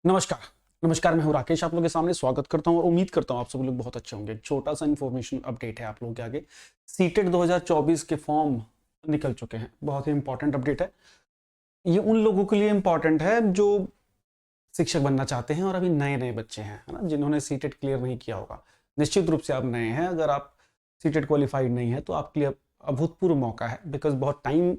नमस्कार। नमस्कार, मैं हूं राकेश, आप लोगों के सामने स्वागत करता हूं और उम्मीद करता हूं आप सब लोग बहुत अच्छे होंगे। एक छोटा सा इन्फॉर्मेशन अपडेट है आप लोगों के आगे। सीटेट 2024 के फॉर्म निकल चुके हैं। बहुत ही इंपॉर्टेंट अपडेट है। ये उन लोगों के लिए इंपॉर्टेंट है जो शिक्षक बनना चाहते हैं और अभी नए नए बच्चे हैं, है ना, जिन्होंने सीटेट क्लियर नहीं किया होगा। निश्चित रूप से आप नए हैं। अगर आप सीटेट क्वालिफाइड नहीं है तो आपके लिए अभूतपूर्व मौका है, बिकॉज बहुत टाइम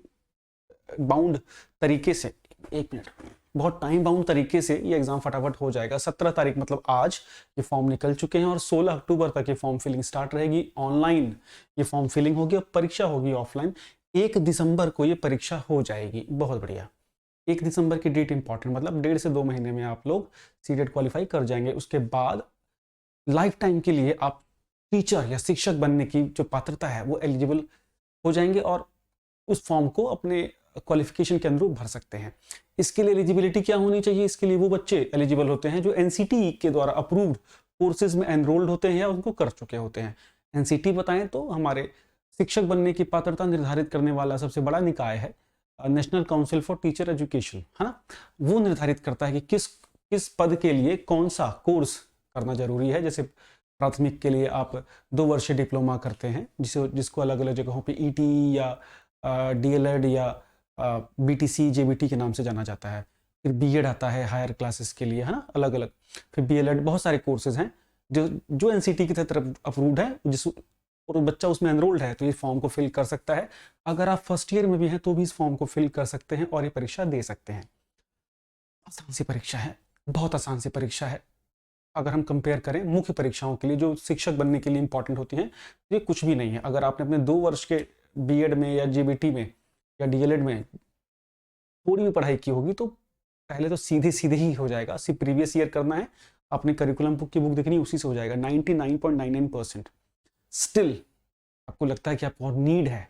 बाउंड तरीके से, एक मिनट, बहुत टाइम बाउंड तरीके से ये एग्जाम फटाफट हो जाएगा। 17 तारीख मतलब आज ये फॉर्म निकल चुके हैं और 16 अक्टूबर तक ये फॉर्म फिलिंग स्टार्ट रहेगी। ऑनलाइन ये फॉर्म फिलिंग होगी और परीक्षा होगी ऑफलाइन। 1 दिसंबर को ये परीक्षा हो जाएगी। बहुत बढ़िया। 1 दिसंबर की डेट इंपॉर्टेंट, मतलब 1.5 से 2 महीने में आप लोग सीटेट क्वालिफाई कर जाएंगे। उसके बाद लाइफ टाइम के लिए आप टीचर या शिक्षक बनने की जो पात्रता है वो एलिजिबल हो जाएंगे और उस फॉर्म को अपने क्वालिफिकेशन के अनुरूप भर सकते हैं। इसके लिए एलिजिबिलिटी क्या होनी चाहिए? इसके लिए वो बच्चे एलिजिबल होते हैं जो एनसीटी के द्वारा अप्रूव्ड कोर्सेज में एनरोल्ड होते हैं या उनको कर चुके होते हैं। एनसीटी बताएं तो हमारे शिक्षक बनने की पात्रता निर्धारित करने वाला सबसे बड़ा निकाय है, national council for teacher education, है ना। वो निर्धारित करता है कि किस किस पद के लिए कौन सा कोर्स करना जरूरी है। जैसे प्राथमिक के लिए आप 2 वर्षीय डिप्लोमा करते हैं, जिसको अलग अलग जगहों पे ईटी या डीएलएड या बीटीसी जेबीटी के नाम से जाना जाता है। फिर बीएड आता है हायर क्लासेस के लिए, है ना, अलग अलग। फिर बीएलएड, बहुत सारे कोर्सेज हैं जो एनसीटी की तरफ अप्रूव्ड है, जिस और बच्चा उसमें एनरोल्ड है तो इस फॉर्म को फिल कर सकता है। अगर आप फर्स्ट ईयर में भी हैं तो भी इस फॉर्म को फिल कर सकते हैं और ये परीक्षा दे सकते हैं। आसान सी परीक्षा है, बहुत आसान सी परीक्षा है। अगर हम कंपेयर करें मुख्य परीक्षाओं के लिए जो शिक्षक बनने के लिए इंपॉर्टेंट होती हैं, तो ये कुछ भी नहीं है। अगर आपने अपने 2 वर्ष के बीएड में या जेबीटी में या डीएलएड में थोड़ी भी पढ़ाई की होगी तो पहले तो सीधे सीधे ही हो जाएगा। सिर्फ प्रीवियस ईयर करना है, अपनी करिकुलम बुक की बुक देखनी, उसी से हो जाएगा 99.99%। स्टिल आपको लगता है कि आपको और नीड है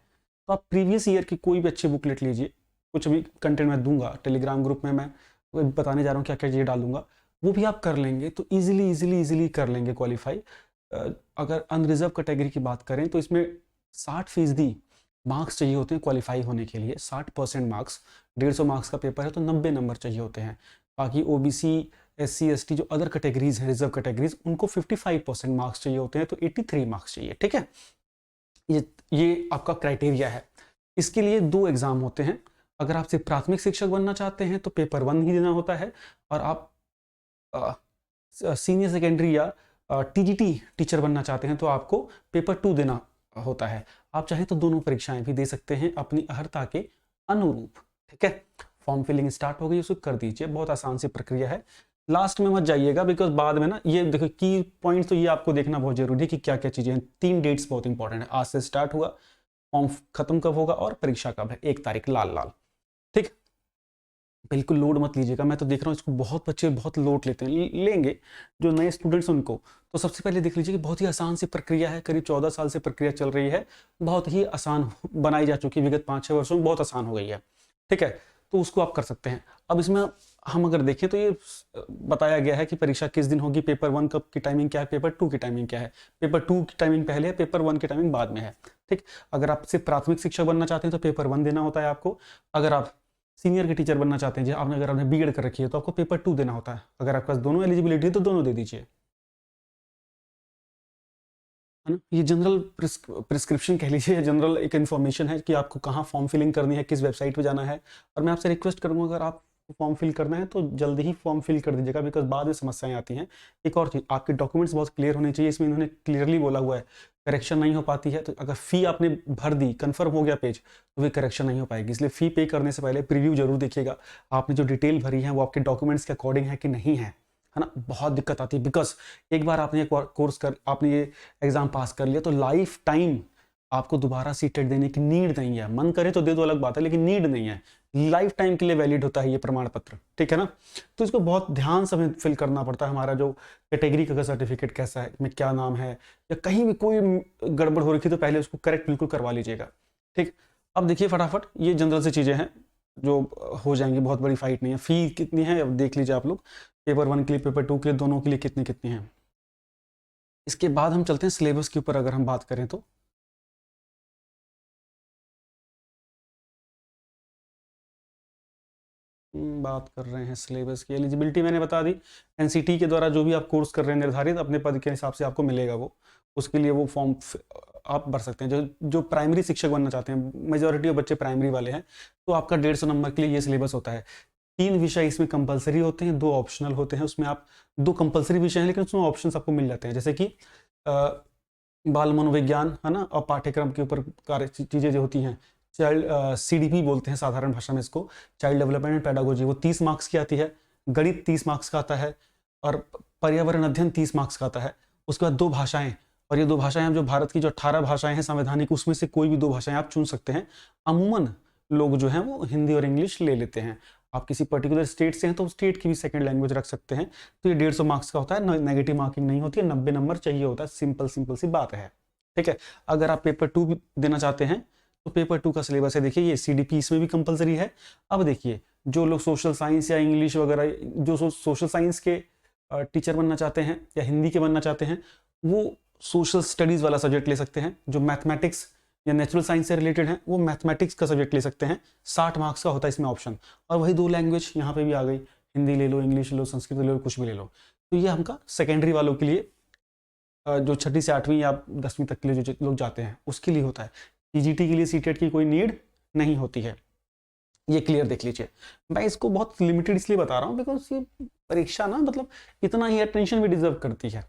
तो आप प्रीवियस ईयर की कोई भी अच्छी बुकलेट लीजिए। कुछ भी कंटेंट मैं दूंगा टेलीग्राम ग्रुप में, मैं बताने जा रहा हूँ क्या क्या चीज़ें डालूंगा, वो भी आप कर लेंगे तो इजीली इजीली इजीली कर लेंगे क्वालिफाई। अगर अनरिजर्व कैटेगरी की बात करें तो इसमें 60% मार्क्स चाहिए होते हैं क्वालिफाई होने के लिए। 60% मार्क्स, 150 मार्क्स का पेपर है तो 90 नंबर चाहिए होते हैं। बाकी ओबीसी, एससी, एसटी जो अदर कैटेगरीज हैं, रिजर्व कैटेगरीज, उनको 55% मार्क्स चाहिए होते हैं तो 83 मार्क्स चाहिए। ठीक है, ये आपका क्राइटेरिया है। इसके लिए 2 एग्जाम होते हैं। अगर आप सिर्फ प्राथमिक शिक्षक बनना चाहते हैं तो पेपर 1 ही देना होता है, और आप सीनियर सेकेंडरी या टीजीटी टीचर बनना चाहते हैं तो आपको पेपर 2 देना होता है। आप चाहें तो दोनों परीक्षाएं भी दे सकते हैं अपनी अर्हता के अनुरूप। ठीक है, फॉर्म फिलिंग स्टार्ट हो गई, उसको कर दीजिए। बहुत आसान सी प्रक्रिया है। लास्ट में मत जाइएगा, बिकॉज बाद में ना, ये देखो की पॉइंट तो ये आपको देखना बहुत जरूरी है कि क्या क्या चीजें हैं। 3 डेट्स बहुत इंपॉर्टेंट है। आज से स्टार्ट हुआ, फॉर्म खत्म कब होगा और परीक्षा कब है। 1 तारीख, लाल लाल। ठीक, बिल्कुल लोड मत लीजिएगा। मैं तो देख रहा हूँ इसको बहुत बच्चे बहुत लोड लेते हैं, लेंगे जो नए स्टूडेंट्स उनको। तो सबसे पहले देख लीजिए कि बहुत ही आसान सी प्रक्रिया है। करीब 14 साल से प्रक्रिया चल रही है, बहुत ही आसान बनाई जा चुकी है। विगत 5-6 वर्षों में बहुत आसान हो गई है। ठीक है, तो उसको आप कर सकते हैं। अब इसमें हम अगर देखें तो ये बताया गया है कि परीक्षा किस दिन होगी, पेपर 1 कब की टाइमिंग क्या है, पेपर 2 की टाइमिंग क्या है। पेपर 2 की टाइमिंग पहले है, पेपर 1 की टाइमिंग बाद में है। ठीक, अगर आप सिर्फ प्राथमिक शिक्षक बनना चाहते हैं तो पेपर 1 देना होता है आपको। अगर आप सीनियर के टीचर बनना चाहते हैं, अगर आपने बीएड कर रखी है तो आपको पेपर 2 देना होता है। अगर आपके पास दोनों एलिजिबिलिटी है तो दोनों दे दीजिए, है ना। ये जनरल प्रिस्क्रिप्शन कह लीजिए, जनरल एक इन्फॉर्मेशन है कि आपको कहाँ फॉर्म फिलिंग करनी है, किस वेबसाइट पे जाना है। और मैं आपसे रिक्वेस्ट करूंगा, अगर आप फॉर्म फिल करना है तो जल्दी ही फॉर्म फिल कर दीजिएगा, बिकॉज बाद में समस्याएं आती हैं। एक और चीज़, आपके डॉक्यूमेंट्स बहुत क्लियर होने चाहिए। इसमें इन्होंने क्लियरली बोला हुआ है करेक्शन नहीं हो पाती है। तो अगर फ़ी आपने भर दी, कन्फर्म हो गया पेज, तो फिर करेक्शन नहीं हो पाएगी। इसलिए फ़ी पे करने से पहले प्रीव्यू जरूर देखिएगा, आपने जो डिटेल भरी है वो आपके डॉक्यूमेंट्स के अकॉर्डिंग है कि नहीं है ना। बहुत दिक्कत आती है, बिकॉज एक बार आपने ये कोर्स कर, आपने ये एग्जाम पास कर लिया तो लाइफ टाइम आपको दोबारा सीटेट देने की नीड नहीं है। मन करे तो दे दो, अलग बात है, लेकिन नीड नहीं है। लाइफ टाइम के लिए वैलिड होता है ये प्रमाण पत्र। ठीक है ना, तो इसको बहुत ध्यान से हमें फिल करना पड़ता है। हमारा जो कैटेगरी का सर्टिफिकेट कैसा है, में क्या नाम है, या कहीं भी कोई गड़बड़ हो रही थी तो पहले उसको करेक्ट बिल्कुल करवा लीजिएगा। ठीक, अब देखिए फटाफट, ये जनरल से चीज़ें हैं जो हो जाएंगी, बहुत बड़ी फाइट नहीं है। फी कितनी है अब देख लीजिए आप लोग, पेपर 1 के लिए, पेपर 2 के लिए, दोनों के लिए कितनी कितनी है। इसके बाद हम चलते हैं सिलेबस के ऊपर। अगर हम बात करें तो बात कर रहे हैं सिलेबस की। एलिजिबिलिटी मैंने बता दी, एनसीटी के द्वारा जो भी आप कोर्स कर रहे हैं निर्धारित अपने पद के हिसाब से आपको मिलेगा, वो उसके लिए वो फॉर्म आप भर सकते हैं। जो प्राइमरी शिक्षक बनना चाहते हैं, मेजॉरिटी ऑफ बच्चे प्राइमरी वाले हैं, तो आपका 150 नंबर के लिए ये सिलेबस होता है। 3 विषय इसमें कंपलसरी होते हैं, 2 ऑप्शनल होते हैं। उसमें आप 2 कंपलसरी विषय हैं लेकिन उसमें ऑप्शन आपको मिल जाते हैं, जैसे कि बाल मनोविज्ञान है ना, और पाठ्यक्रम के ऊपर कार्य चीज़ें जो होती हैं, चाइल्ड CDP बोलते हैं साधारण भाषा में इसको, चाइल्ड डेवलपमेंट एंड पेडागोजी, वो 30 मार्क्स की आती है। गणित 30 मार्क्स का आता है, और पर्यावरण अध्ययन 30 मार्क्स का आता है। उसके बाद 2 भाषाएं, और ये 2 भाषाएं जो भारत की जो 18 भाषाएं हैं संवैधानिक, उसमें से कोई भी 2 भाषाएं आप चुन सकते हैं। अमूमन लोग जो हैं वो हिंदी और इंग्लिश ले लेते हैं। आप किसी पर्टिकुलर स्टेट से हैं तो स्टेट की भी सेकंड लैंग्वेज रख सकते हैं। तो ये 150 मार्क्स का होता है, नेगेटिव मार्किंग नहीं होती है, 90 नंबर चाहिए होता है। सिंपल सी बात है, ठीक है। अगर आप पेपर 2 भी देना चाहते हैं तो पेपर 2 का सिलेबस है, देखिए ये CDP इसमें भी कंपलसरी है। अब देखिए जो लोग सोशल साइंस या इंग्लिश वगैरह, जो सोशल साइंस के टीचर बनना चाहते हैं या हिंदी के बनना चाहते हैं, वो सोशल स्टडीज़ वाला सब्जेक्ट ले सकते हैं। जो मैथमेटिक्स या नेचुरल साइंस से रिलेटेड है वो मैथमेटिक्स का सब्जेक्ट ले सकते हैं। 60 मार्क्स का होता है इसमें ऑप्शन, और वही 2 लैंग्वेज यहाँ पे भी आ गई, हिंदी ले लो, इंग्लिश ले लो, संस्कृत ले लो, कुछ भी ले लो। तो ये हमका सेकेंडरी वालों के लिए, जो 6ठी से 8वीं या 10वीं तक के लिए जो लोग जाते हैं उसके लिए होता है। TGT के लिए CTET की कोई नीड नहीं होती है, ये क्लियर देख लीजिए। मैं इसको बहुत लिमिटेड इसलिए बता रहा हूँ बिकॉज ये परीक्षा ना मतलब इतना ही अटेंशन भी डिजर्व करती है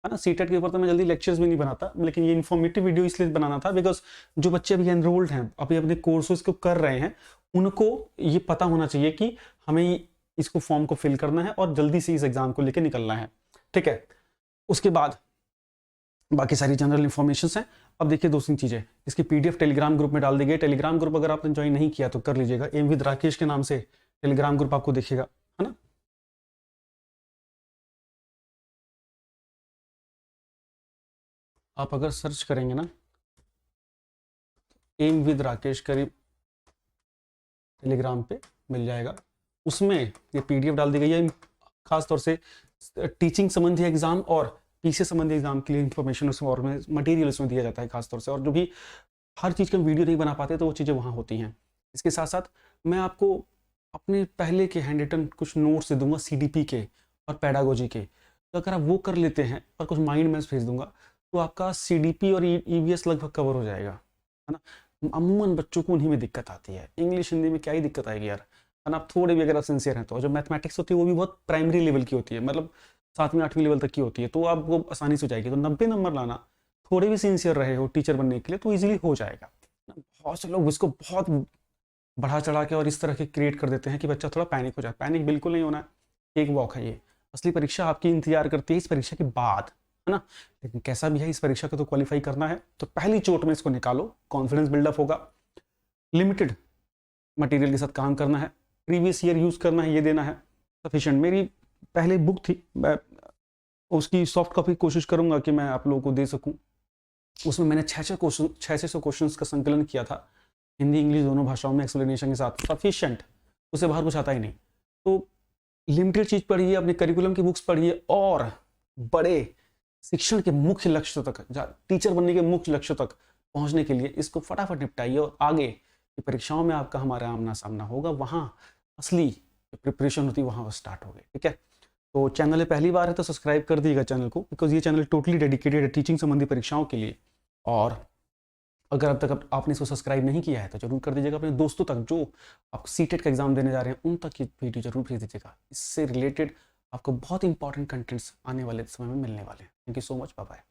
ना। CTET के ऊपर तो मैं जल्दी लेक्चर्स भी नहीं बनाता, लेकिन ये इन्फॉर्मेटिव वीडियो इसलिए बनाना था बिकॉज जो बच्चे अभी एनरोल्ड हैं, अभी अपने कोर्सेज को कर रहे हैं, उनको ये पता होना चाहिए कि हमें इसको फॉर्म को फिल करना है और जल्दी से इस एग्जाम को लेकर निकलना है, ठीक है। उसके बाद बाकी सारी जनरल इंफॉर्मेशन हैं। अब देखिए 2-3 चीज़ें, इसकी PDF टेलीग्राम ग्रुप में डाल दी गई। टेलीग्राम ग्रुप अगर आपने ज्वाइन नहीं किया तो कर लीजिएगा, एम विद राकेश के नाम से टेलीग्राम ग्रुप आपको दिखेगा, है ना। आप अगर सर्च करेंगे ना एम विद राकेश करीब टेलीग्राम पे मिल जाएगा। उसमें ये PDF डाल दी गई है, खासतौर से टीचिंग संबंधी एग्जाम और PC संबंधी एग्जाम के लिए इंफॉर्मेशन उसमें और मटेरियल उसमें दिया जाता है खासतौर से। और जो भी हर चीज़ का वीडियो नहीं बना पाते तो वो चीज़ें वहाँ होती हैं। इसके साथ साथ मैं आपको अपने पहले के हैंड रिटन कुछ नोट्स दे दूंगा CDP के और पेडागोजी के, तो अगर आप वो कर लेते हैं और कुछ माइंड मैप्स भेज दूंगा तो आपका CDP और EVS लगभग कवर हो जाएगा, है ना। अमूमन बच्चों को उन्हीं में दिक्कत आती है, इंग्लिश हिंदी में क्या ही दिक्कत आएगी यार, है ना। आप थोड़े भी अगर आप सिंसियर हैं तो जो मैथमेटिक्स होती है वो भी बहुत प्राइमरी लेवल की होती है, मतलब 7वीं 8वीं लेवल तक की होती है, तो आपको आसानी से हो जाएगी। तो 90 नंबर लाना, थोड़े भी सिंसियर रहे हो टीचर बनने के लिए तो ईजिली हो जाएगा। बहुत से लोग इसको बहुत बढ़ा चढ़ा के और इस तरह के क्रिएट कर देते हैं कि बच्चा थोड़ा पैनिक हो जाए। पैनिक बिल्कुल नहीं होना है, एक वॉक है ये। असली परीक्षा आपकी इंतजार करती है इस परीक्षा के बाद, है ना। लेकिन कैसा भी है इस परीक्षा को तो क्वालिफाई करना है, तो पहली चोट में इसको निकालो, कॉन्फिडेंस बिल्डअप होगा। लिमिटेड मटेरियल के साथ काम करना है, प्रीवियस ईयर यूज़ करना है, ये देना है सफिशिएंट। मेरी पहले बुक थी, मैं उसकी सॉफ्ट कॉपी कोशिश करूंगा कि मैं आप लोगों को दे सकूं। उसमें मैंने 600 क्वेश्चंस का संकलन किया था, हिंदी इंग्लिश दोनों भाषाओं में एक्सप्लेनेशन के साथ, सफिशिएंट, उससे बाहर कुछ आता ही नहीं। तो लिमिटेड चीज़ पढ़िए, अपने करिकुलम की बुक्स पढ़िए, और बड़े शिक्षण के मुख्य लक्ष्य तक, टीचर बनने के मुख्य लक्ष्य तक पहुंचने के लिए इसको फटाफट निपटाइए, और आगे की परीक्षाओं में आपका हमारा आमना सामना होगा, वहाँ असली प्रिपरेशन होती है वहाँ वो स्टार्ट हो गई, ठीक है। तो चैनल पहली बार है तो सब्सक्राइब कर दीजिएगा चैनल को, बिकॉज ये चैनल टोटली डेडिकेटेड है टीचिंग संबंधी परीक्षाओं के लिए। और अगर अब तक आपने इसको सब्सक्राइब नहीं किया है तो जरूर कर दीजिएगा, अपने दोस्तों तक जो आप CTET का एग्जाम देने जा रहे हैं उन तक ये वीडियो जरूर भेज दीजिएगा। इससे रिलेटेड आपको बहुत इंपॉर्टेंट कंटेंट्स आने वाले समय में मिलने वाले हैं। Thank you so much, bye bye.